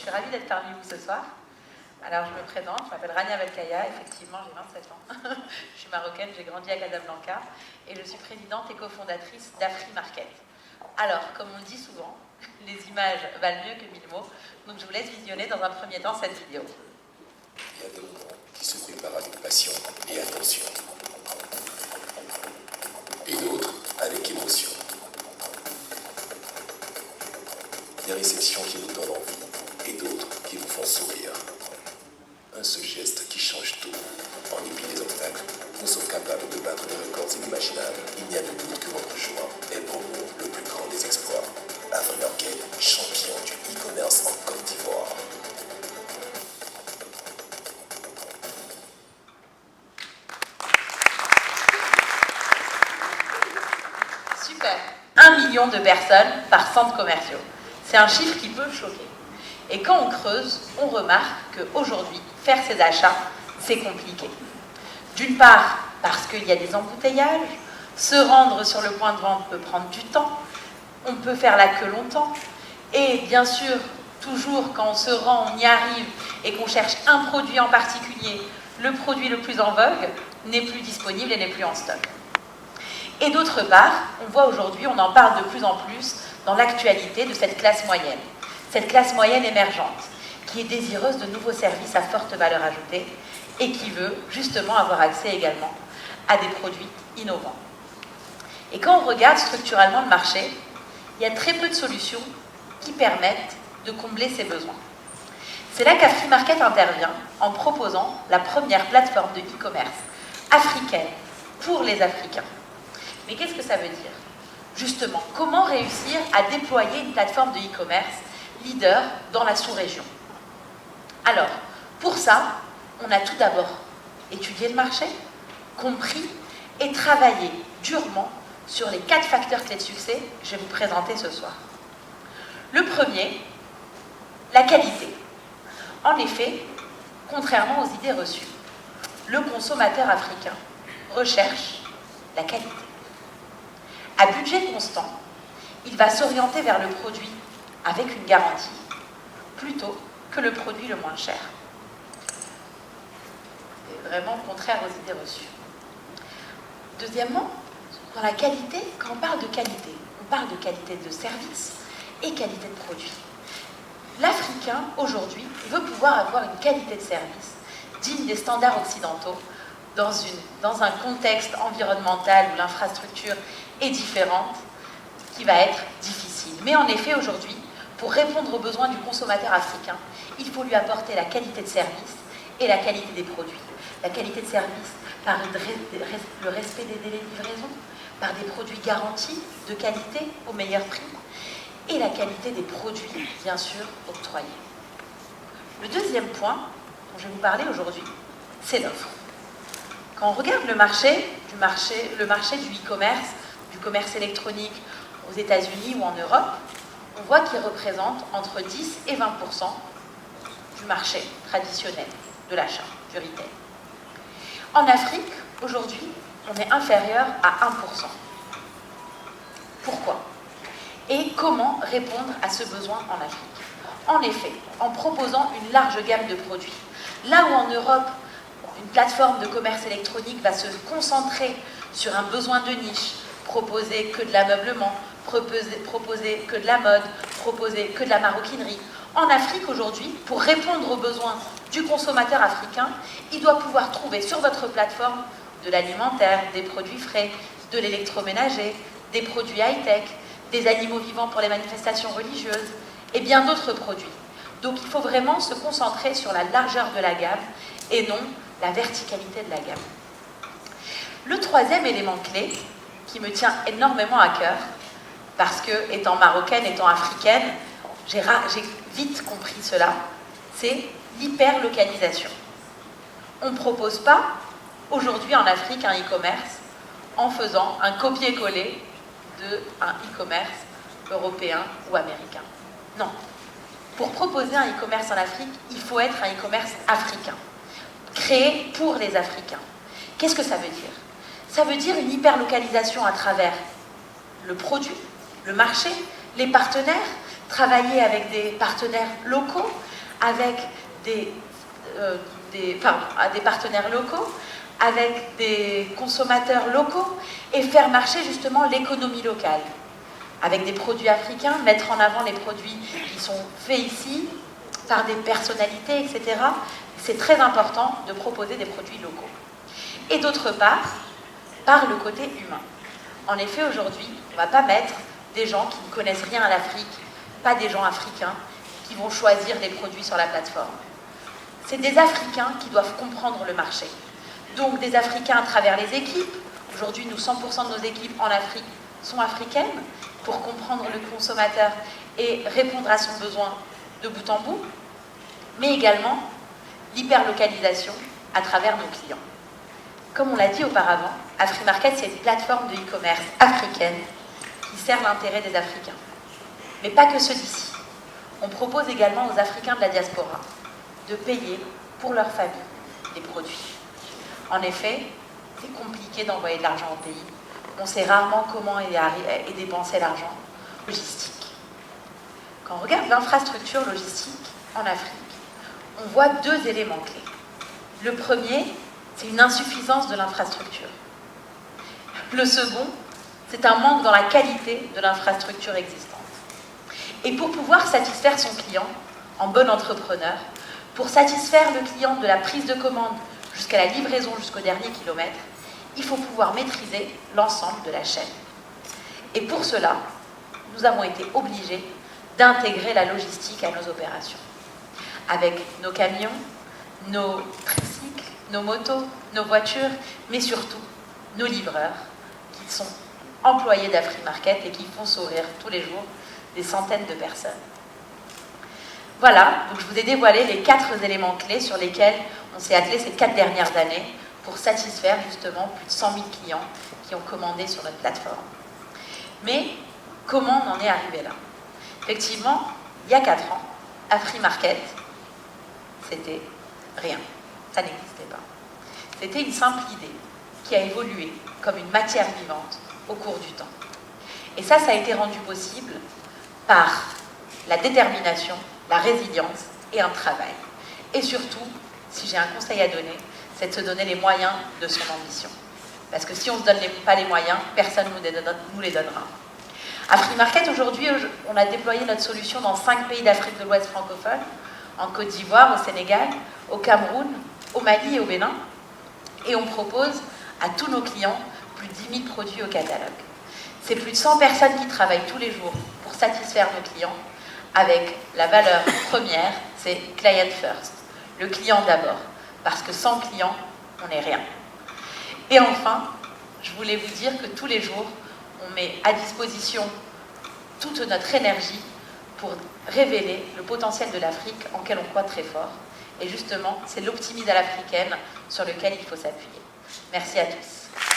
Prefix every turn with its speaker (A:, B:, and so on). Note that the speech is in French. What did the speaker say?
A: suis ravie d'être parmi vous ce soir. Alors, je me présente, je m'appelle Rania Belkaya, effectivement, j'ai 27 ans. Je suis marocaine, j'ai grandi à Casablanca et je suis présidente et cofondatrice d'Afri Market. Alors, comme on le dit souvent, les images valent mieux que 1000 mots, donc je vous laisse visionner dans un premier temps cette vidéo.
B: Il y a 2 mots qui se préparent avec passion et attention, et d'autres avec émotion. Des réceptions qui vous donnent envie et d'autres qui vous font sourire. Un seul geste qui change tout. En dépit des obstacles, nous sommes capables de battre des records inimaginables. Il n'y a de doute que votre choix est pour nous le plus grand des exploits. Afri Market, champion du e-commerce en Côte d'Ivoire.
A: Super. 1 million de personnes par centre commerciaux. C'est un chiffre qui peut choquer. Et quand on creuse, on remarque qu'aujourd'hui, faire ses achats, c'est compliqué. D'une part, parce qu'il y a des embouteillages, se rendre sur le point de vente peut prendre du temps, on peut faire la queue longtemps, et bien sûr, toujours quand on se rend, on y arrive, et qu'on cherche un produit en particulier, le produit le plus en vogue n'est plus disponible et n'est plus en stock. Et d'autre part, on voit aujourd'hui, on en parle de plus en plus dans l'actualité de cette classe moyenne émergente, qui est désireuse de nouveaux services à forte valeur ajoutée et qui veut justement avoir accès également à des produits innovants. Et quand on regarde structurellement le marché, il y a très peu de solutions qui permettent de combler ces besoins. C'est là qu'Afri Market intervient en proposant la première plateforme de e-commerce africaine pour les Africains. Mais qu'est-ce que ça veut dire? Justement, comment réussir à déployer une plateforme de e-commerce leader dans la sous-région? Alors, pour ça, on a tout d'abord étudié le marché, compris et travaillé durement sur les 4 facteurs clés de succès que je vais vous présenter ce soir. Le premier, la qualité. En effet, contrairement aux idées reçues, le consommateur africain recherche la qualité. À budget constant, il va s'orienter vers le produit avec une garantie, plutôt que le produit le moins cher. C'est vraiment contraire aux idées reçues. Deuxièmement, dans la qualité, quand on parle de qualité de service et qualité de produit. L'Africain, aujourd'hui, veut pouvoir avoir une qualité de service digne des standards occidentaux dans un contexte environnemental où l'infrastructure est différente, qui va être difficile. Mais en effet, aujourd'hui, pour répondre aux besoins du consommateur africain, il faut lui apporter la qualité de service et la qualité des produits. La qualité de service par le respect des délais de livraison, par des produits garantis de qualité au meilleur prix, et la qualité des produits, bien sûr, octroyés. Le deuxième point dont je vais vous parler aujourd'hui, c'est l'offre. Quand on regarde le marché du e-commerce, du commerce électronique aux États-Unis ou en Europe, on voit qu'il représente entre 10 et 20% du marché traditionnel de l'achat, du retail. En Afrique, aujourd'hui, on est inférieur à 1%. Pourquoi? Et comment répondre à ce besoin en Afrique? En effet, en proposant une large gamme de produits. Là où en Europe, une plateforme de commerce électronique va se concentrer sur un besoin de niche, proposer que de l'ameublement, proposer que de la mode, proposer que de la maroquinerie. En Afrique aujourd'hui, pour répondre aux besoins du consommateur africain, il doit pouvoir trouver sur votre plateforme de l'alimentaire, des produits frais, de l'électroménager, des produits high-tech, des animaux vivants pour les manifestations religieuses et bien d'autres produits. Donc il faut vraiment se concentrer sur la largeur de la gamme et non la verticalité de la gamme. Le troisième élément clé qui me tient énormément à cœur, parce que, étant marocaine, étant africaine, j'ai vite compris cela, c'est l'hyperlocalisation. On ne propose pas, aujourd'hui en Afrique, un e-commerce en faisant un copier-coller d'un e-commerce européen ou américain. Non. Pour proposer un e-commerce en Afrique, il faut être un e-commerce africain, créé pour les Africains. Qu'est-ce que ça veut dire? Ça veut dire une hyperlocalisation à travers le produit, le marché, les partenaires, travailler avec des partenaires locaux, avec des consommateurs locaux et faire marcher justement l'économie locale. Avec des produits africains, mettre en avant les produits qui sont faits ici, par des personnalités, etc. C'est très important de proposer des produits locaux. Et d'autre part, par le côté humain. En effet, aujourd'hui, on ne va pas mettre des gens qui ne connaissent rien à l'Afrique, pas des gens africains, qui vont choisir des produits sur la plateforme. C'est des Africains qui doivent comprendre le marché. Donc des Africains à travers les équipes. Aujourd'hui, 100% de nos équipes en Afrique sont africaines pour comprendre le consommateur et répondre à son besoin de bout en bout. Mais également l'hyperlocalisation à travers nos clients. Comme on l'a dit auparavant, AfriMarket, c'est une plateforme de e-commerce africaine qui sert l'intérêt des Africains. Mais pas que ceux d'ici. On propose également aux Africains de la diaspora de payer pour leur famille des produits. En effet, c'est compliqué d'envoyer de l'argent au pays. On sait rarement comment est dépensé l'argent. Logistique. Quand on regarde l'infrastructure logistique en Afrique, on voit deux éléments clés. Le premier, c'est une insuffisance de l'infrastructure. Le second, c'est un manque dans la qualité de l'infrastructure existante. Et pour pouvoir satisfaire son client, en bon entrepreneur, pour satisfaire le client de la prise de commande jusqu'à la livraison jusqu'au dernier kilomètre, il faut pouvoir maîtriser l'ensemble de la chaîne. Et pour cela, nous avons été obligés d'intégrer la logistique à nos opérations. Avec nos camions, nos tricycles, nos motos, nos voitures, mais surtout nos livreurs qui sont employés d'AfriMarket et qui font sourire tous les jours des centaines de personnes. Voilà, donc je vous ai dévoilé les 4 éléments clés sur lesquels on s'est attelé ces 4 dernières années pour satisfaire justement plus de 100 000 clients qui ont commandé sur notre plateforme. Mais comment on en est arrivé là? Effectivement, il y a 4 ans, AfriMarket, c'était rien. Ça n'existait pas. C'était une simple idée qui a évolué comme une matière vivante au cours du temps. Et ça a été rendu possible par la détermination, la résilience et un travail. Et surtout, si j'ai un conseil à donner, c'est de se donner les moyens de son ambition. Parce que si on ne se donne pas les moyens, personne ne nous les donnera. AfriMarket, aujourd'hui, on a déployé notre solution dans 5 pays d'Afrique de l'Ouest francophone, en Côte d'Ivoire, au Sénégal, au Cameroun, au Mali et au Bénin. Et on propose à tous nos clients plus de 10 000 produits au catalogue. C'est plus de 100 personnes qui travaillent tous les jours pour satisfaire nos clients, avec la valeur première, c'est client first, le client d'abord, parce que sans client, on n'est rien. Et enfin, je voulais vous dire que tous les jours, on met à disposition toute notre énergie pour révéler le potentiel de l'Afrique en lequel on croit très fort. Et justement, c'est l'optimisme à l'africaine sur lequel il faut s'appuyer. Merci à tous.